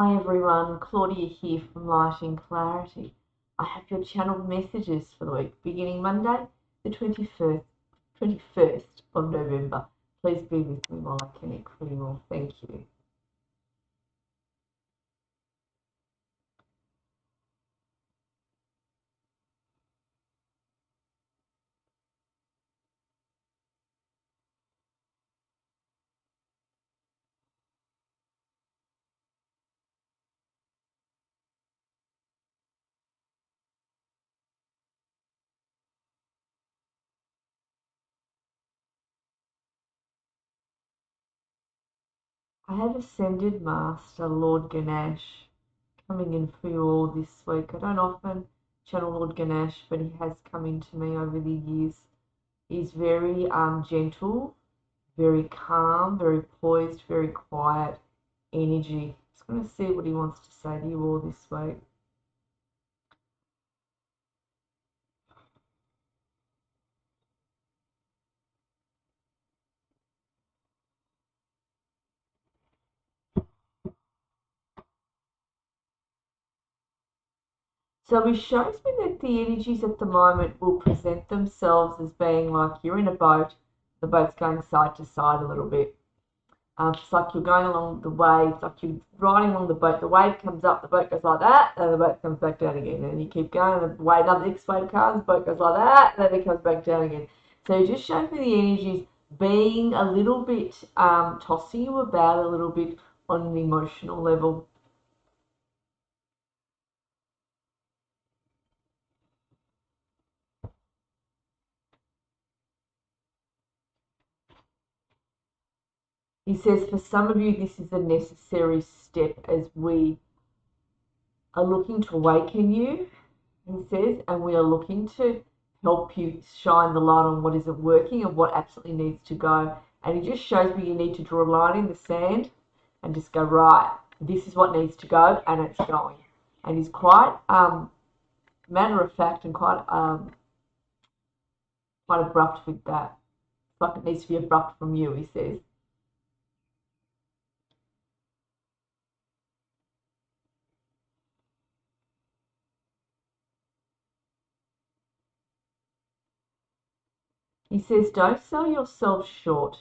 Hi everyone, Claudia here from Light and Clarity. I have your channeled messages for the week beginning Monday, the 21st of November. Please be with me while I connect for you all. Thank you. I have Ascended Master Lord Ganesh coming in for you all this week. I don't often channel Lord Ganesh, but he has come into me over the years. He's very gentle, very calm, very poised, very quiet energy. Just going to see what he wants to say to you all this week. So he shows me that the energies at the moment will present themselves as being like you're in a boat, the boat's going side to side a little bit. It's like you're going along the wave, it's like you're riding along the boat. The wave comes up, the boat goes like that, and the boat comes back down again. And you keep going, and the wave, another next wave comes, the boat goes like that, and then it comes back down again. So he just shows me the energies being a little bit, tossing you about a little bit on an emotional level. He says, for some of you, this is a necessary step as we are looking to awaken you, he says, and we are looking to help you shine the light on what isn't working and what absolutely needs to go. And he just shows me you need to draw a line in the sand and just go, right, this is what needs to go, and it's going. And he's quite matter of fact and quite abrupt with that. It's like it needs to be abrupt from you, he says. He says, don't sell yourself short.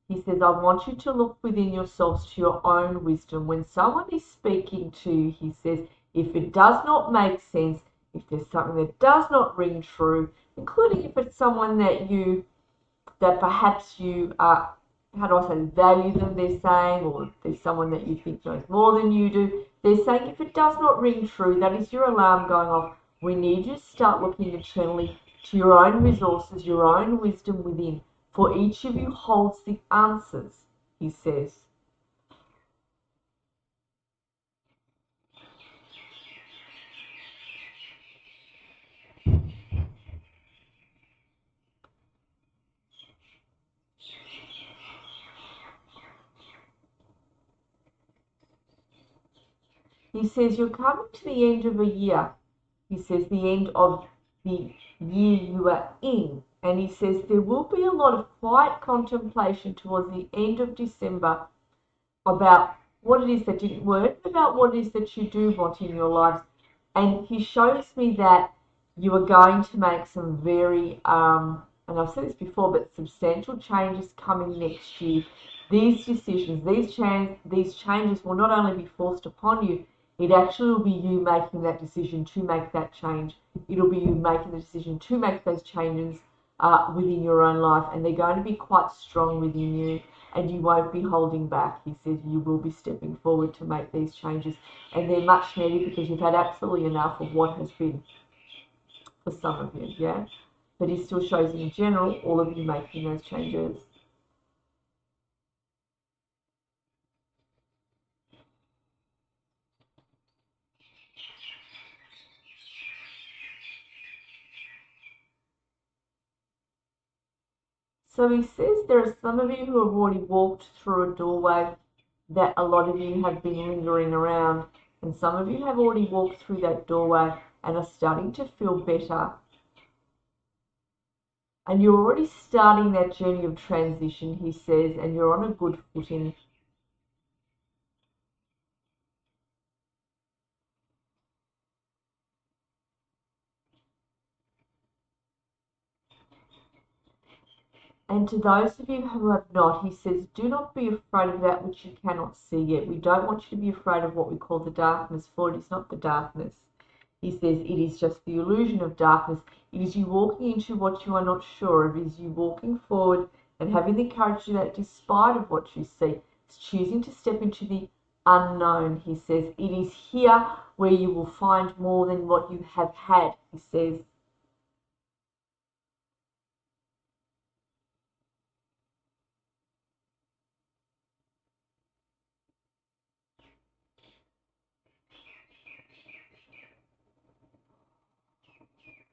He says, I want you to look within yourselves to your own wisdom. When someone is speaking to you, he says, if it does not make sense, if there's something that does not ring true, including if it's someone that perhaps you how do I say, value them, they're saying, or there's someone that you think knows more than you do, they're saying if it does not ring true, that is your alarm going off. We need you to start looking internally to your own resources, your own wisdom within. For each of you holds the answers, he says. He says, you're coming to the end of a year. He says, the end of the year you are in. And he says, there will be a lot of quiet contemplation towards the end of December about what it is that didn't work, about what it is that you do want in your lives. And he shows me that you are going to make some very, and I've said this before, but substantial changes coming next year. These decisions, these changes will not only be forced upon you, it actually will be you making that decision to make that change. It'll be you making the decision to make those changes within your own life, and they're going to be quite strong within you, and you won't be holding back. He says you will be stepping forward to make these changes, and they're much needed because you've had absolutely enough of what has been for some of you, yeah? But he still shows in general all of you making those changes. So he says there are some of you who have already walked through a doorway that a lot of you have been lingering around, and some of you have already walked through that doorway and are starting to feel better. And you're already starting that journey of transition, he says, and you're on a good footing. And to those of you who have not, he says, do not be afraid of that which you cannot see yet. We don't want you to be afraid of what we call the darkness, for it is not the darkness. He says it is just the illusion of darkness. It is you walking into what you are not sure of. It is you walking forward and having the courage to do that despite of what you see. It's choosing to step into the unknown, he says. It is here where you will find more than what you have had, he says.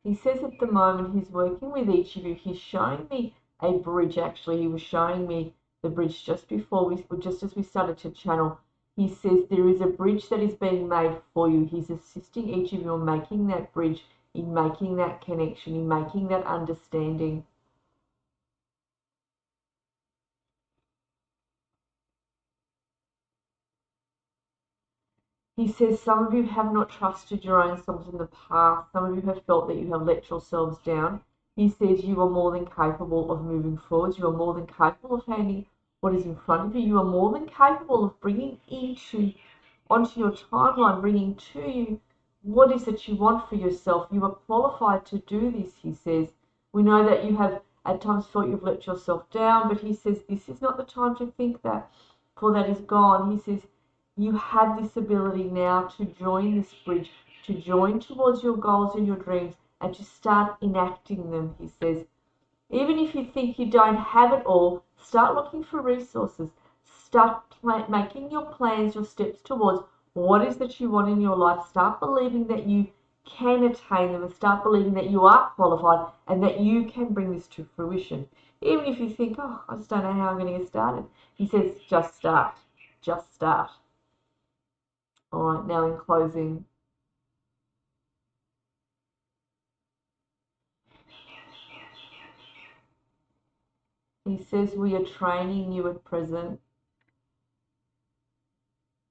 He says at the moment he's working with each of you. He's showing me a bridge, actually. He was showing me the bridge just as we started to channel. He says there is a bridge that is being made for you. He's assisting each of you in making that bridge, in making that connection, in making that understanding. He says some of you have not trusted your own selves in the past. Some of you have felt that you have let yourselves down. He says you are more than capable of moving forwards. You are more than capable of handling what is in front of you. You are more than capable of bringing onto your timeline, bringing to you what is that you want for yourself. You are qualified to do this, he says. We know that you have at times felt you've let yourself down, but he says this is not the time to think that, for that is gone. He says you have this ability now to join this bridge, to join towards your goals and your dreams, and to start enacting them, he says. Even if you think you don't have it all, start looking for resources. Start making your plans, your steps towards what is that you want in your life. Start believing that you can attain them, and start believing that you are qualified and that you can bring this to fruition. Even if you think, oh, I just don't know how I'm going to get started. He says, just start. Just start. All right, now in closing, he says we are training you at present,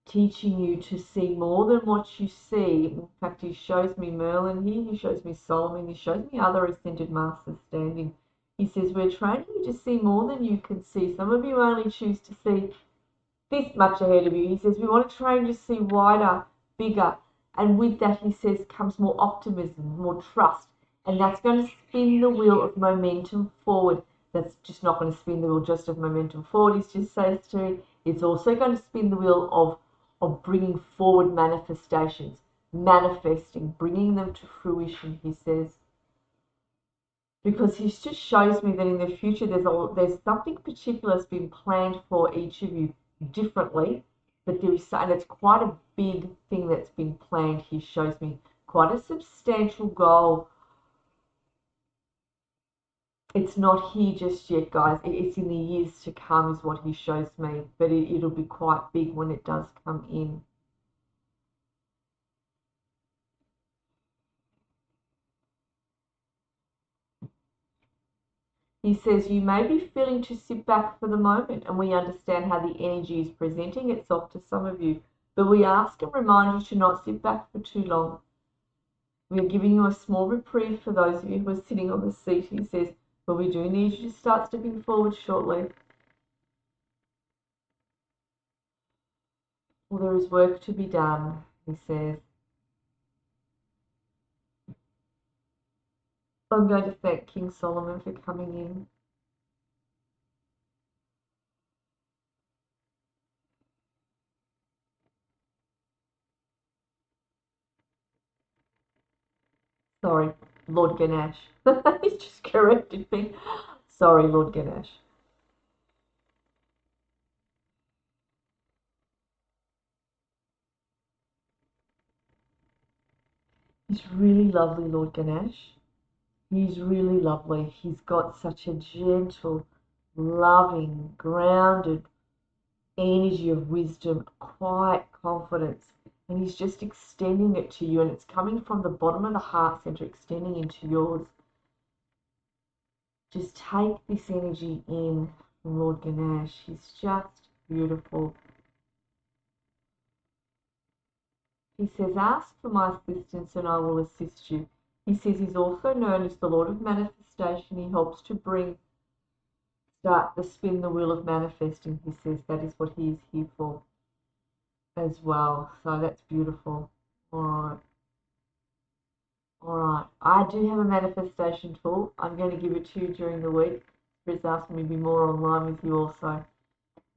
teaching you to see more than what you see. In fact, he shows me Merlin here, he shows me Solomon, he shows me other Ascended Masters standing. He says we're training you to see more than you can see. Some of you only choose to see this much ahead of you. He says we want to train you to see wider, bigger, and with that, he says, comes more optimism, more trust, and that's going to spin the wheel of momentum forward. That's just not going to spin the wheel just of momentum forward, he just says to me. It's also going to spin the wheel of bringing forward manifestations, manifesting, bringing them to fruition, he says. Because he just shows me that in the future there's something particular that's been planned for each of you differently, but and it's quite a big thing that's been planned. He shows me quite a substantial goal. It's not here just yet, guys. It's in the years to come is what he shows me, but it'll be quite big when it does come in. He says, you may be feeling to sit back for the moment, and we understand how the energy is presenting itself to some of you, but we ask and remind you to not sit back for too long. We are giving you a small reprieve for those of you who are sitting on the seat, he says, but we do need you to start stepping forward shortly. Well, there is work to be done, he says. I'm going to thank King Solomon for coming in. Sorry, Lord Ganesh. He's just corrected me. Sorry, Lord Ganesh. He's really lovely, Lord Ganesh. He's really lovely. He's got such a gentle, loving, grounded energy of wisdom, quiet confidence, and he's just extending it to you, and it's coming from the bottom of the heart center, extending into yours. Just take this energy in from Lord Ganesh. He's just beautiful. He says, ask for my assistance and I will assist you. He says he's also known as the Lord of Manifestation. He helps to bring start to spin the wheel of manifesting. He says that is what he is here for as well. So that's beautiful. All right. All right. I do have a manifestation tool. I'm going to give it to you during the week. Spirit's asked me to be more online with you also. I'm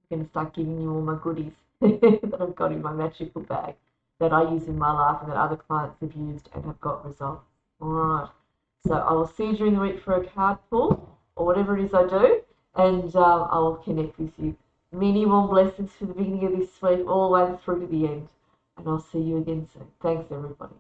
going to start giving you all my goodies that I've got in my magical bag that I use in my life and that other clients have used and have got results. All right. So I will see you during the week for a card pull or whatever it is I do, and I will connect with you. Many more blessings for the beginning of this week, all the way through to the end. And I'll see you again soon. Thanks, everybody.